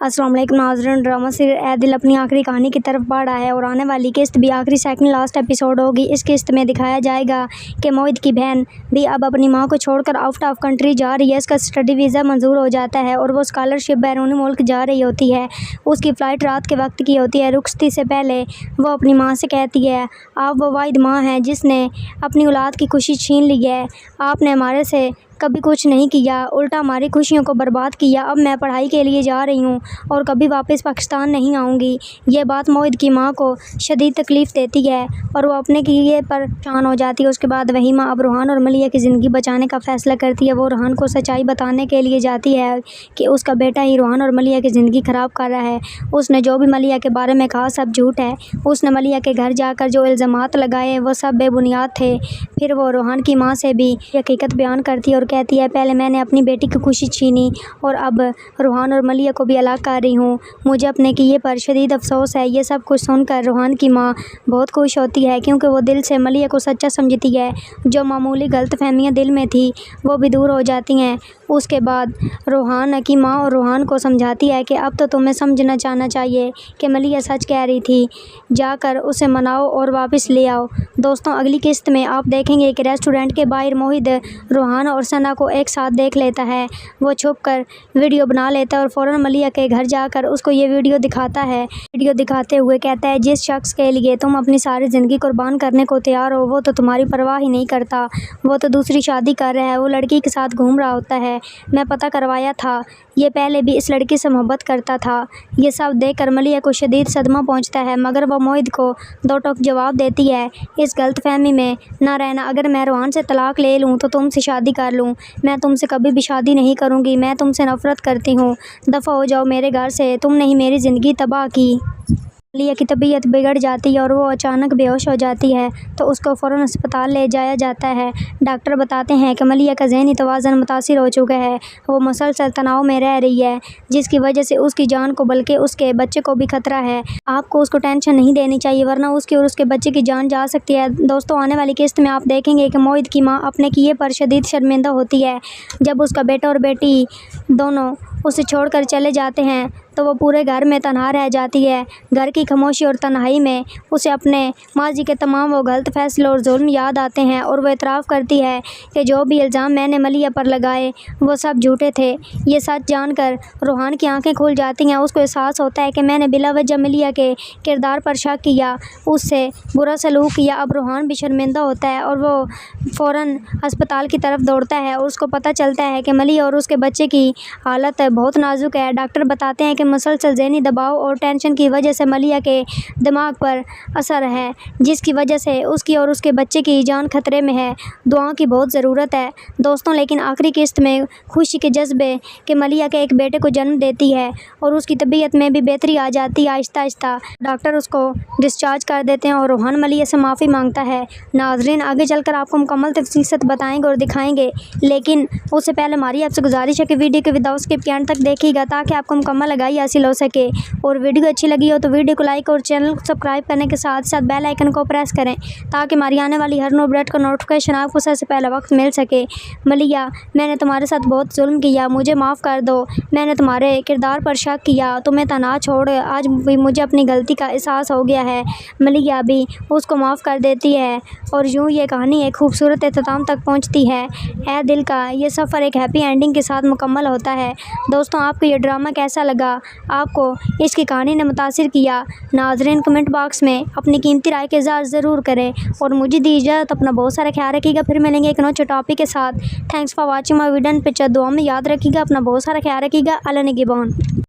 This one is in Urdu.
السلام علیکم ناظرین، ڈرامہ سیریل اے دل اپنی آخری کہانی کی طرف بڑھ رہا ہے اور آنے والی قسط بھی آخری سیکنڈ لاسٹ ایپیسوڈ ہوگی۔ اس قسط میں دکھایا جائے گا کہ موہت کی بہن بھی اب اپنی ماں کو چھوڑ کر آؤٹ آف کنٹری جا رہی ہے۔ اس کا اسٹڈی ویزا منظور ہو جاتا ہے اور وہ اسکالرشپ بیرونی ملک جا رہی ہوتی ہے۔ اس کی فلائٹ رات کے وقت کی ہوتی ہے۔ رخصتی سے پہلے وہ اپنی ماں سے کہتی ہے، آپ وہ واحد ماں ہیں جس نے اپنی اولاد کی خوشی چھین لی ہے۔ آپ نے ہمارے سے کبھی کچھ نہیں کیا، الٹا ہماری خوشیوں کو برباد کیا۔ اب میں پڑھائی کے لیے جا رہی ہوں اور کبھی واپس پاکستان نہیں آؤں گی۔ یہ بات موہت کی ماں کو شدید تکلیف دیتی ہے اور وہ اپنے کیے پر پریشان ہو جاتی ہے۔ اس کے بعد وہی ماں اب روحان اور ملیحہ کی زندگی بچانے کا فیصلہ کرتی ہے۔ وہ روحان کو سچائی بتانے کے لیے جاتی ہے کہ اس کا بیٹا ہی روحان اور ملیحہ کی زندگی خراب کر رہا ہے۔ اس نے جو بھی ملیحہ کے بارے میں کہا سب جھوٹ ہے۔ اس نے ملیحہ کے گھر جا کر جو الزامات لگائے وہ سب بے بنیاد تھے۔ پھر وہ روحان کی ماں سے بھی حقیقت بیان کرتی ہے اور کہتی ہے، پہلے میں نے اپنی بیٹی کی خوشی چھینی اور اب روحان اور ملیحہ کو بھی الگ کر رہی ہوں۔ مجھے اپنے کیے پر شدید افسوس ہے۔ یہ سب کچھ سن کر روحان کی ماں بہت خوش ہوتی ہے کیونکہ وہ دل سے ملیحہ کو سچا سمجھتی ہے۔ جو معمولی غلط فہمیاں دل میں تھی وہ بھی دور ہو جاتی ہیں۔ اس کے بعد روحان کی ماں اور روحان کو سمجھاتی ہے کہ اب تو تمہیں سمجھنا چاہنا چاہیے کہ ملیحہ سچ کہہ رہی تھی، جا کر اسے مناؤ اور واپس لے آؤ۔ دوستوں، اگلی قسط میں آپ دیکھیں گے کہ ریسٹورینٹ کے باہر موہت روحان اور ثنا کو ایک ساتھ دیکھ لیتا ہے۔ وہ چھپ کر ویڈیو بنا لیتا ہے اور فوراً ملیحہ کے گھر جا کر اس کو یہ ویڈیو دکھاتا ہے۔ ویڈیو دکھاتے ہوئے کہتا ہے، جس شخص کے لیے تم اپنی ساری زندگی قربان کرنے کو تیار ہو وہ تو تمہاری پرواہ ہی نہیں کرتا۔ وہ تو دوسری شادی کر رہا ہے، وہ لڑکی کے ساتھ گھوم رہا ہوتا ہے۔ میں پتہ کروایا تھا، یہ پہلے بھی اس لڑکی سے محبت کرتا تھا۔ یہ سب دیکھ کر ملیحہ کو شدید صدمہ پہنچتا ہے مگر وہ موہت کو دو ٹوک جواب دیتی ہے، اس غلط فہمی میں نہ رہنا، اگر میں روحان سے طلاق لے لوں تو تم سے شادی کر لوں، میں تم سے کبھی بھی شادی نہیں کروں گی، میں تم سے نفرت کرتی ہوں، دفع ہو جاؤ میرے گھر سے، تم نے ہی میری زندگی تباہ کی۔ ملیحہ کی طبیعت بگڑ جاتی ہے اور وہ اچانک بے ہوش ہو جاتی ہے تو اس کو فوراً ہسپتال لے جایا جاتا ہے۔ ڈاکٹر بتاتے ہیں کہ ملیحہ کا ذہنی توازن متاثر ہو چکا ہے، وہ مسلسل تناؤ میں رہ رہی ہے جس کی وجہ سے اس کی جان کو بلکہ اس کے بچے کو بھی خطرہ ہے۔ آپ کو اس کو ٹینشن نہیں دینی چاہیے ورنہ اس کی اور اس کے بچے کی جان جا سکتی ہے۔ دوستوں، آنے والی قسط میں آپ دیکھیں گے کہ موہت کی ماں اپنے کیے پر شدید شرمندہ ہوتی ہے۔ جب اس کا بیٹا اور بیٹی دونوں اسے چھوڑ کر چلے جاتے ہیں تو وہ پورے گھر میں تنہا رہ جاتی ہے۔ گھر کی خاموشی اور تنہائی میں اسے اپنے ماضی کے تمام وہ غلط فیصلے اور ظلم یاد آتے ہیں اور وہ اعتراف کرتی ہے کہ جو بھی الزام میں نے ملیحہ پر لگائے وہ سب جھوٹے تھے۔ یہ سچ جان کر روحان کی آنکھیں کھل جاتی ہیں۔ اس کو احساس ہوتا ہے کہ میں نے بلا وجہ ملیحہ کے کردار پر شک کیا، اس سے برا سلوک کیا۔ اب روحان بھی شرمندہ ہوتا ہے اور وہ فوراً ہسپتال کی طرف دوڑتا ہے اور اس کو پتہ چلتا ہے کہ ملیحہ اور اس کے بچے کی حالت بہت نازک ہے۔ ڈاکٹر بتاتے ہیں کہ مسلسل ذہنی دباؤ اور ٹینشن کی وجہ سے ملیحہ کے دماغ پر اثر ہے جس کی وجہ سے اس کی اور اس کے بچے کی جان خطرے میں ہے۔ دعاؤں کی بہت ضرورت ہے دوستوں۔ لیکن آخری قسط میں خوشی کے جذبے کہ ملیحہ کے ایک بیٹے کو جنم دیتی ہے اور اس کی طبیعت میں بھی بہتری آ جاتی ہے آہستہ آہستہ۔ ڈاکٹر اس کو ڈسچارج کر دیتے ہیں اور روحان ملیحہ سے معافی مانگتا ہے۔ ناظرین، آگے چل کر آپ کو مکمل تفصیل سے بتائیں گے اور دکھائیں گے، لیکن اس سے پہلے ہماری آپ سے گزارش ہے کہ ویڈیو کو وداؤٹ اسکپ کے اینڈ تک دیکھیے گا تاکہ آپ کو مکمل آگاہی حاصل ہو سکے، اور ویڈیو اچھی لگی ہو تو ویڈیو کو لائک اور چینل کو سبسکرائب کرنے کے ساتھ ساتھ بیل آئیکن کو پریس کریں تاکہ ہماری آنے والی ہر نو اپڈیٹ کا نوٹیفیکیشن آپ کو سب سے پہلا وقت مل سکے۔ ملیحہ، میں نے تمہارے ساتھ بہت ظلم کیا، مجھے معاف کر دو، میں نے تمہارے کردار پر شک کیا، تمہیں تنہا چھوڑ آج بھی مجھے اپنی غلطی کا احساس ہو گیا ہے۔ ملیحہ بھی اس کو معاف کر دیتی ہے اور یوں یہ کہانی ایک خوبصورت اختتام تک پہنچتی ہے۔ اے دل کا یہ سفر ایک ہیپی اینڈنگ کے ساتھ مکمل ہوتا ہے۔ دوستوں، آپ کو یہ ڈرامہ کیسا لگا؟ آپ کو اس کی کہانی نے متاثر کیا؟ ناظرین، کمنٹ باکس میں اپنی قیمتی رائے کا اظہار ضرور کریں اور مجھے دی اجازت، اپنا بہت سارا خیال رکھیے گا، پھر ملیں گے ایک نوچے ٹاپک کے ساتھ۔ Thanks for watching my video, picture دعا میں یاد رکھیے گا، اپنا بہت سارا خیال رکھیے گا۔ اللہ نگہبان۔